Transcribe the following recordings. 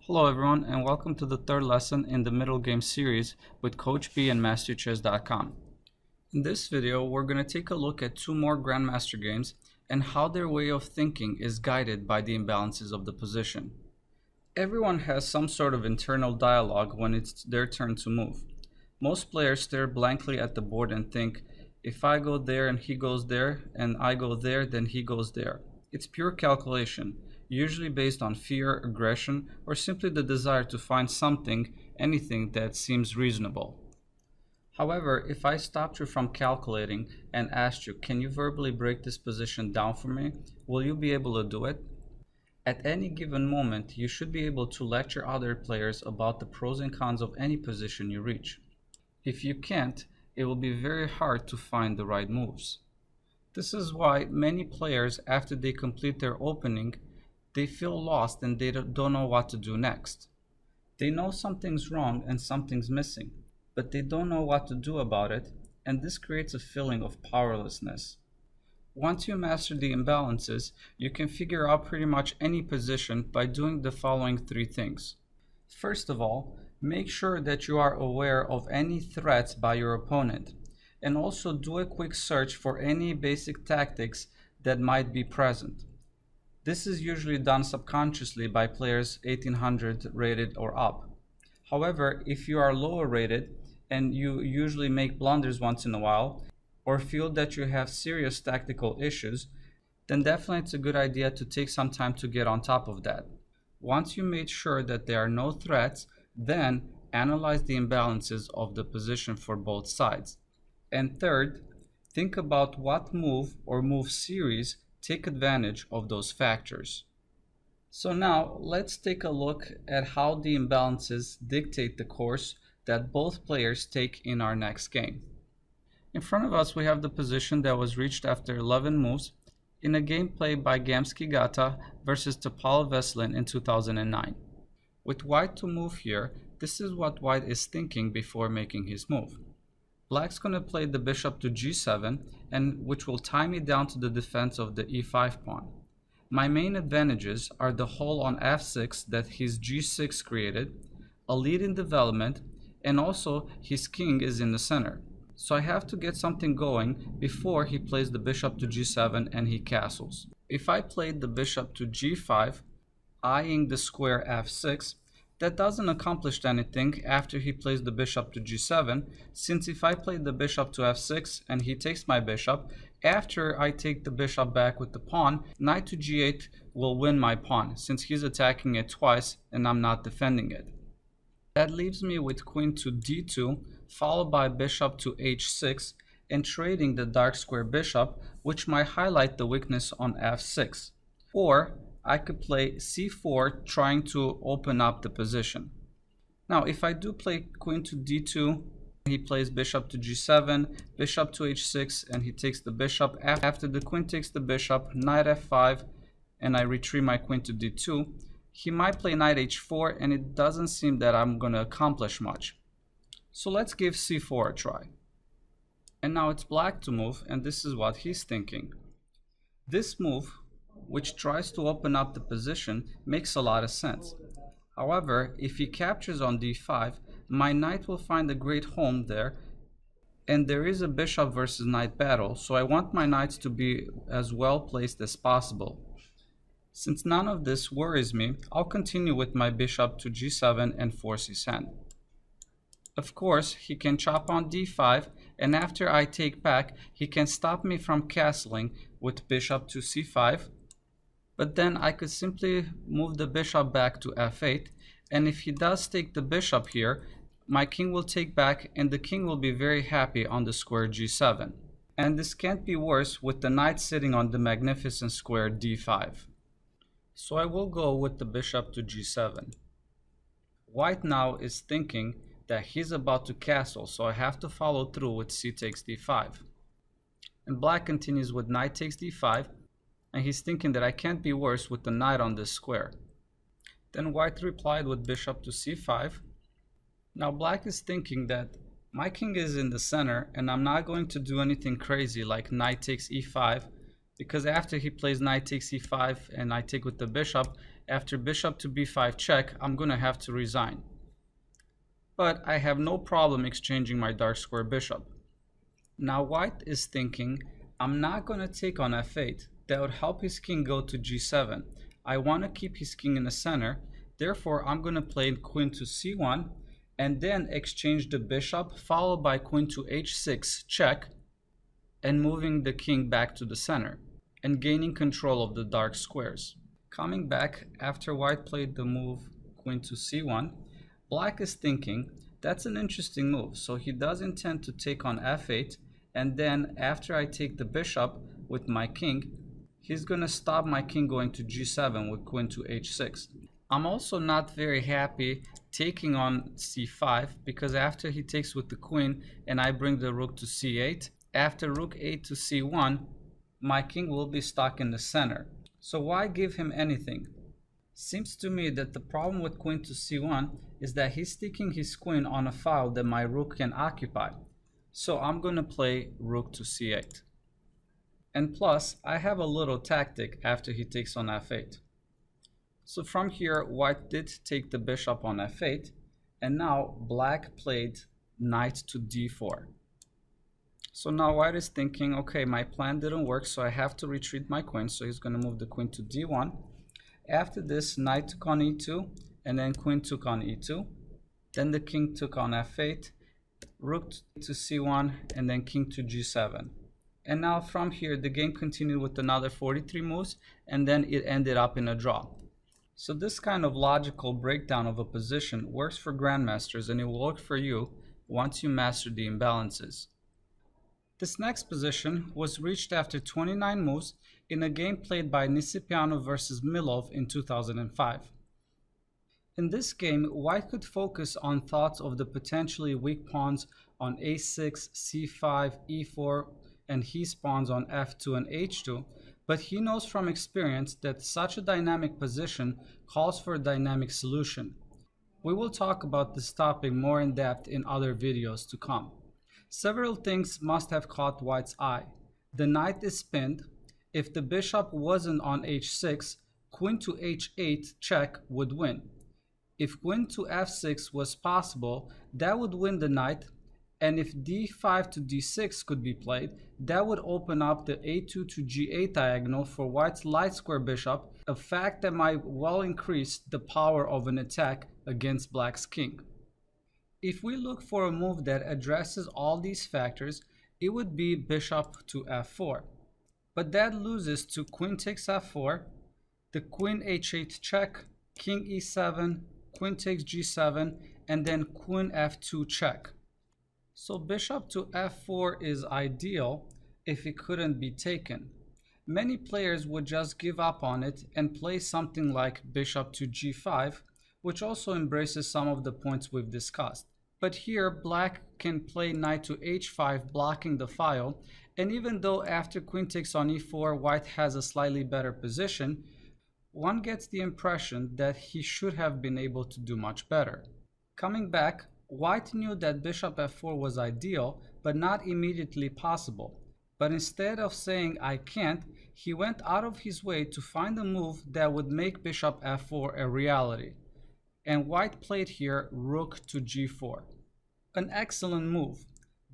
Hello everyone, and welcome to the third lesson in the Middlegame series with Coach B and masteryourchess.com. In this video, we're going to take a look at two more Grandmaster games and how their way of thinking is guided by the imbalances of the position. Everyone has some sort of internal dialogue when it's their turn to move. Most players stare blankly at the board and think, if I go there and he goes there, and I go there, then he goes there. It's pure calculation, usually based on fear, aggression, or simply the desire to find something, anything that seems reasonable. However, if I stopped you from calculating and asked you, can you verbally break this position down for me, will you be able to do it? At any given moment, you should be able to lecture other players about the pros and cons of any position you reach. If you can't, it will be very hard to find the right moves. This is why many players, after they complete their opening, they feel lost and they don't know what to do next. They know something's wrong and something's missing, but they don't know what to do about it, and this creates a feeling of powerlessness. Once you master the imbalances, you can figure out pretty much any position by doing the following three things. First of all, make sure that you are aware of any threats by your opponent, and also do a quick search for any basic tactics that might be present. This is usually done subconsciously by players 1800 rated or up. However, if you are lower rated and you usually make blunders once in a while, or feel that you have serious tactical issues, then definitely it's a good idea to take some time to get on top of that. Once you made sure that there are no threats, then analyze the imbalances of the position for both sides. And third, think about what move or move series take advantage of those factors. So now let's take a look at how the imbalances dictate the course that both players take in our next game. In front of us we have the position that was reached after 11 moves in a game played by Gata versus Topalov in 2009. With white to move here, this is what white is thinking before making his move. Black's going to play the bishop to g7, and which will tie me down to the defense of the e5 pawn. My main advantages are the hole on f6 that his g6 created, a lead in development, and also his king is in the center. So I have to get something going before he plays the bishop to g7 and he castles. If I played the bishop to g5, eyeing the square f6, that doesn't accomplish anything after he plays the bishop to g7, since if I play the bishop to f6 and he takes my bishop, after I take the bishop back with the pawn, knight to g8 will win my pawn, since he's attacking it twice and I'm not defending it. That leaves me with queen to d2, followed by bishop to h6, and trading the dark square bishop, which might highlight the weakness on f6. Or I could play c4, trying to open up the position. Now, if I do play queen to d2, he plays bishop to g7, bishop to h6, and he takes the bishop. After the queen takes the bishop, knight f5, and I retrieve my queen to d2, he might play knight h4, and it doesn't seem that I'm going to accomplish much. So let's give c4 a try. And now it's black to move, and this is what he's thinking. This move, which tries to open up the position, makes a lot of sense. However, if he captures on d5, my knight will find a great home there, and there is a bishop versus knight battle, so I want my knights to be as well placed as possible. Since none of this worries me, I'll continue with my bishop to g7 and force his hand. Of course, he can chop on d5, and after I take back, he can stop me from castling with bishop to c5, but then I could simply move the bishop back to f8, and if he does take the bishop here, my king will take back and the king will be very happy on the square g7. And this can't be worse with the knight sitting on the magnificent square d5. So I will go with the bishop to g7. White now is thinking that he's about to castle, so I have to follow through with c takes d5. And black continues with knight takes d5, and he's thinking that I can't be worse with the knight on this square. Then white replied with bishop to c5. Now black is thinking that my king is in the center and I'm not going to do anything crazy like knight takes e5, because after he plays knight takes e5 and I take with the bishop, after bishop to b5 check, I'm going to have to resign. But I have no problem exchanging my dark square bishop. Now white is thinking, I'm not going to take on f8. That would help his king go to g7. I want to keep his king in the center. Therefore, I'm going to play queen to c1 and then exchange the bishop, followed by queen to h6 check, and moving the king back to the center and gaining control of the dark squares. Coming back after white played the move queen to c1, black is thinking, that's an interesting move. So he does intend to take on f8, and then after I take the bishop with my king, he's going to stop my king going to g7 with queen to h6. I'm also not very happy taking on c5, because after he takes with the queen and I bring the rook to c8, after rook 8 to c1, my king will be stuck in the center. So why give him anything? Seems to me that the problem with queen to c1 is that he's sticking his queen on a file that my rook can occupy. So I'm going to play rook to c8. And plus, I have a little tactic after he takes on f8. So from here, white did take the bishop on f8, and now black played knight to d4. So now white is thinking, okay, my plan didn't work, so I have to retreat my queen. So he's going to move the queen to d1. After this, knight took on e2, and then queen took on e2. Then the king took on f8, rook to c1, and then king to g7. And now from here, the game continued with another 43 moves, and then it ended up in a draw. So this kind of logical breakdown of a position works for grandmasters, and it will work for you once you master the imbalances. This next position was reached after 29 moves in a game played by Nisipeanu versus Milov in 2005. In this game, white could focus on thoughts of the potentially weak pawns on a6, c5, e4, and his pawns on f2 and h2, but he knows from experience that such a dynamic position calls for a dynamic solution. We will talk about this topic more in depth in other videos to come. Several things must have caught white's eye. The knight is pinned. If the bishop wasn't on h6, queen to h8 check would win. If queen to f6 was possible, that would win the knight, and if d5 to d6 could be played, that would open up the a2 to g8 diagonal for white's light square bishop, a fact that might well increase the power of an attack against black's king. If we look for a move that addresses all these factors, it would be bishop to f4. But that loses to queen takes f4, the queen h8 check, king e7, queen takes g7, and then queen f2 check. So bishop to f4 is ideal if it couldn't be taken. Many players would just give up on it and play something like bishop to g5, which also embraces some of the points we've discussed. But here, black can play knight to h5, blocking the file, and even though after queen takes on e4, white has a slightly better position, one gets the impression that he should have been able to do much better. Coming back, white knew that bishop f4 was ideal, but not immediately possible. But instead of saying I can't, he went out of his way to find a move that would make bishop f4 a reality. And white played here rook to g4. An excellent move.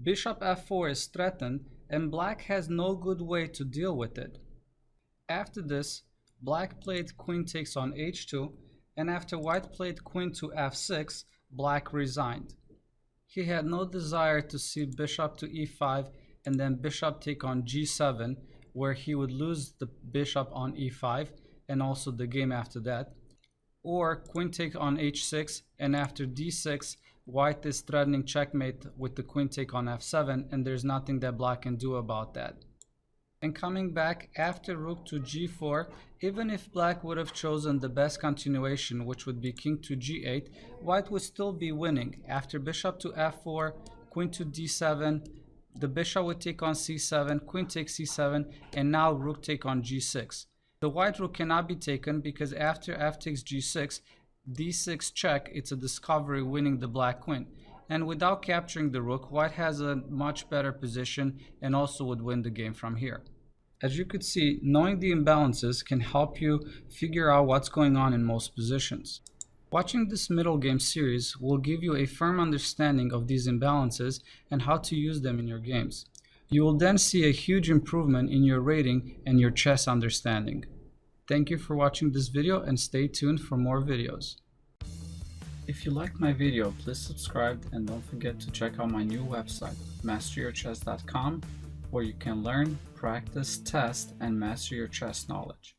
Bishop f4 is threatened, and black has no good way to deal with it. After this, black played queen takes on h2, and after white played queen to f6, black resigned. He had no desire to see bishop to e5 and then bishop take on g7, where he would lose the bishop on e5 and also the game after that, or queen take on h6, and after d6, white is threatening checkmate with the queen take on f7, and there's nothing that black can do about that. And coming back after rook to g4, even if black would have chosen the best continuation, which would be king to g8, white would still be winning. After bishop to f4, queen to d7, the bishop would take on c7, queen takes c7, and now rook take on g6. The white rook cannot be taken because after f takes g6, d6 check, it's a discovery winning the black queen. And without capturing the rook, white has a much better position and also would win the game from here. As you could see, knowing the imbalances can help you figure out what's going on in most positions. Watching this middle game series will give you a firm understanding of these imbalances and how to use them in your games. You will then see a huge improvement in your rating and your chess understanding. Thank you for watching this video and stay tuned for more videos. If you liked my video, please subscribe and don't forget to check out my new website, masteryourchess.com, where you can learn, practice, test, and master your chess knowledge.